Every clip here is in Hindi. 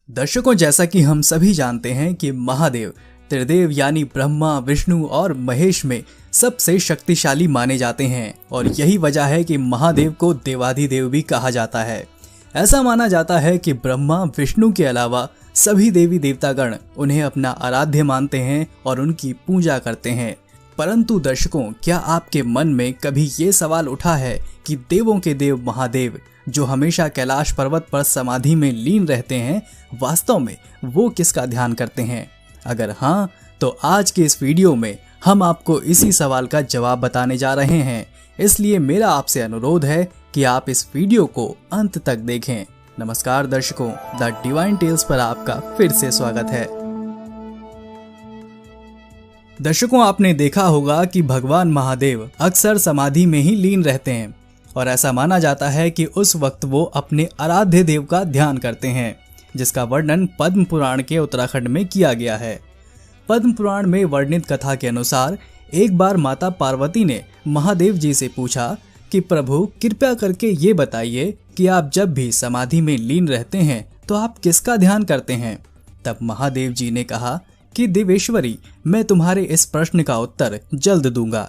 दर्शकों, जैसा कि हम सभी जानते हैं कि महादेव त्रिदेव यानी ब्रह्मा, विष्णु और महेश में सबसे शक्तिशाली माने जाते हैं और यही वजह है कि महादेव को देवाधिदेव भी कहा जाता है। ऐसा माना जाता है कि ब्रह्मा विष्णु के अलावा सभी देवी देवतागण उन्हें अपना आराध्य मानते हैं और उनकी पूजा करते हैं। परंतु दर्शकों, क्या आपके मन में कभी ये सवाल उठा है कि देवों के देव महादेव जो हमेशा कैलाश पर्वत पर समाधि में लीन रहते हैं, वास्तव में वो किसका ध्यान करते हैं? अगर हाँ, तो आज के इस वीडियो में हम आपको इसी सवाल का जवाब बताने जा रहे हैं। इसलिए मेरा आपसे अनुरोध है कि आप इस वीडियो को अंत तक देखें। नमस्कार दर्शकों, द डिवाइन टेल्स पर आपका फिर से स्वागत है। दर्शकों, आपने देखा होगा कि भगवान महादेव अक्सर समाधि में ही लीन रहते हैं और ऐसा माना जाता है कि उस वक्त वो अपने आराध्य देव का ध्यान करते हैं, जिसका वर्णन पद्म पुराण के उत्तराखंड में किया गया है। पद्म पुराण में वर्णित कथा के अनुसार एक बार माता पार्वती ने महादेव जी से पूछा कि प्रभु, कृपया करके ये बताइए कि आप जब भी समाधि में लीन रहते हैं तो आप किसका ध्यान करते हैं? तब महादेव जी ने कहा कि देवेश्वरी, मैं तुम्हारे इस प्रश्न का उत्तर जल्द दूंगा।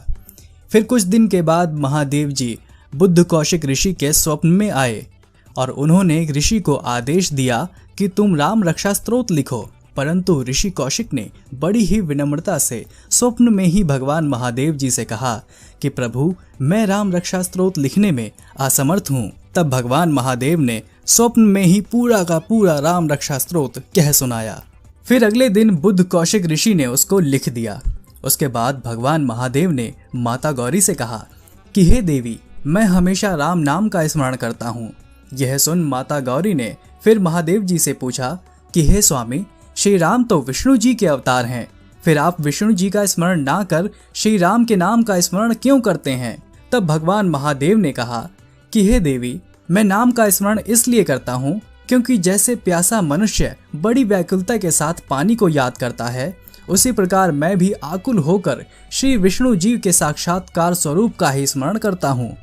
फिर कुछ दिन के बाद महादेव जी बुद्ध कौशिक ऋषि के स्वप्न में आए और उन्होंने ऋषि को आदेश दिया कि तुम राम रक्षा स्तोत्र लिखो। परंतु ऋषि कौशिक ने बड़ी ही विनम्रता से स्वप्न में ही भगवान महादेव जी से कहा कि प्रभु, मैं राम रक्षा स्तोत्र लिखने में असमर्थ हूँ। तब भगवान महादेव ने स्वप्न में ही पूरा का पूरा राम रक्षा स्तोत्र कह सुनाया। फिर अगले दिन बुद्ध कौशिक ऋषि ने उसको लिख दिया। उसके बाद भगवान महादेव ने माता गौरी से कहा कि हे देवी, मैं हमेशा राम नाम का स्मरण करता हूँ। यह सुन माता गौरी ने फिर महादेव जी से पूछा कि हे स्वामी, श्री राम तो विष्णु जी के अवतार हैं, फिर आप विष्णु जी का स्मरण ना कर श्री राम के नाम का स्मरण क्यों करते हैं? तब भगवान महादेव ने कहा कि हे देवी, मैं नाम का स्मरण इसलिए करता हूँ क्योंकि जैसे प्यासा मनुष्य बड़ी व्याकुलता के साथ पानी को याद करता है, उसी प्रकार मैं भी आकुल होकर श्री विष्णु जी के साक्षात्कार स्वरूप का ही स्मरण करता हूँ।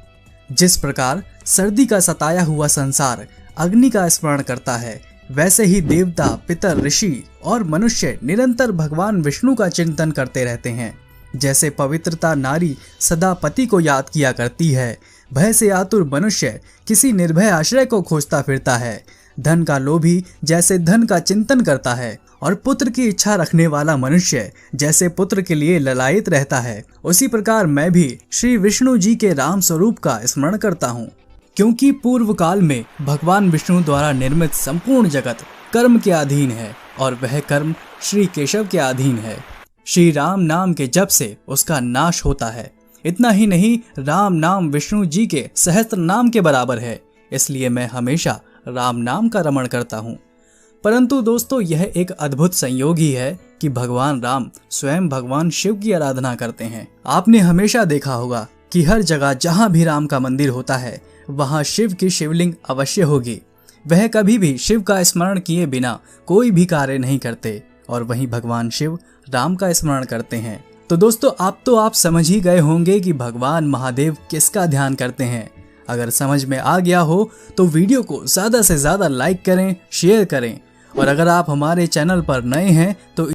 जिस प्रकार सर्दी का सताया हुआ संसार अग्नि का स्मरण करता है, वैसे ही देवता, पितर, ऋषि और मनुष्य निरंतर भगवान विष्णु का चिंतन करते रहते हैं। जैसे पवित्रता नारी सदा पति को याद किया करती है, भय से आतुर मनुष्य किसी निर्भय आश्रय को खोजता फिरता है, धन का लोभी जैसे धन का चिंतन करता है और पुत्र की इच्छा रखने वाला मनुष्य जैसे पुत्र के लिए ललायित रहता है, उसी प्रकार मैं भी श्री विष्णु जी के राम स्वरूप का स्मरण करता हूँ। क्योंकि पूर्व काल में भगवान विष्णु द्वारा निर्मित संपूर्ण जगत कर्म के अधीन है और वह कर्म श्री केशव के अधीन है। श्री राम नाम के जप से उसका नाश होता है। इतना ही नहीं, राम नाम विष्णु जी के सहस्त्र नाम के बराबर है। इसलिए मैं हमेशा राम नाम का रमण करता हूँ। परंतु दोस्तों, यह एक अद्भुत संयोग ही है कि भगवान राम स्वयं भगवान शिव की आराधना करते हैं। आपने हमेशा देखा होगा कि हर जगह जहाँ भी राम का मंदिर होता है, वहाँ शिव की शिवलिंग अवश्य होगी। वह कभी भी शिव का स्मरण किए बिना कोई भी कार्य नहीं करते और वहीं भगवान शिव राम का स्मरण करते हैं। तो दोस्तों, आप समझ ही गए होंगे कि भगवान महादेव किसका ध्यान करते हैं। अगर समझ में आ गया हो तो वीडियो को ज़्यादा से ज़्यादा लाइक करें, शेयर करें और अगर आप हमारे चैनल पर नए हैं तो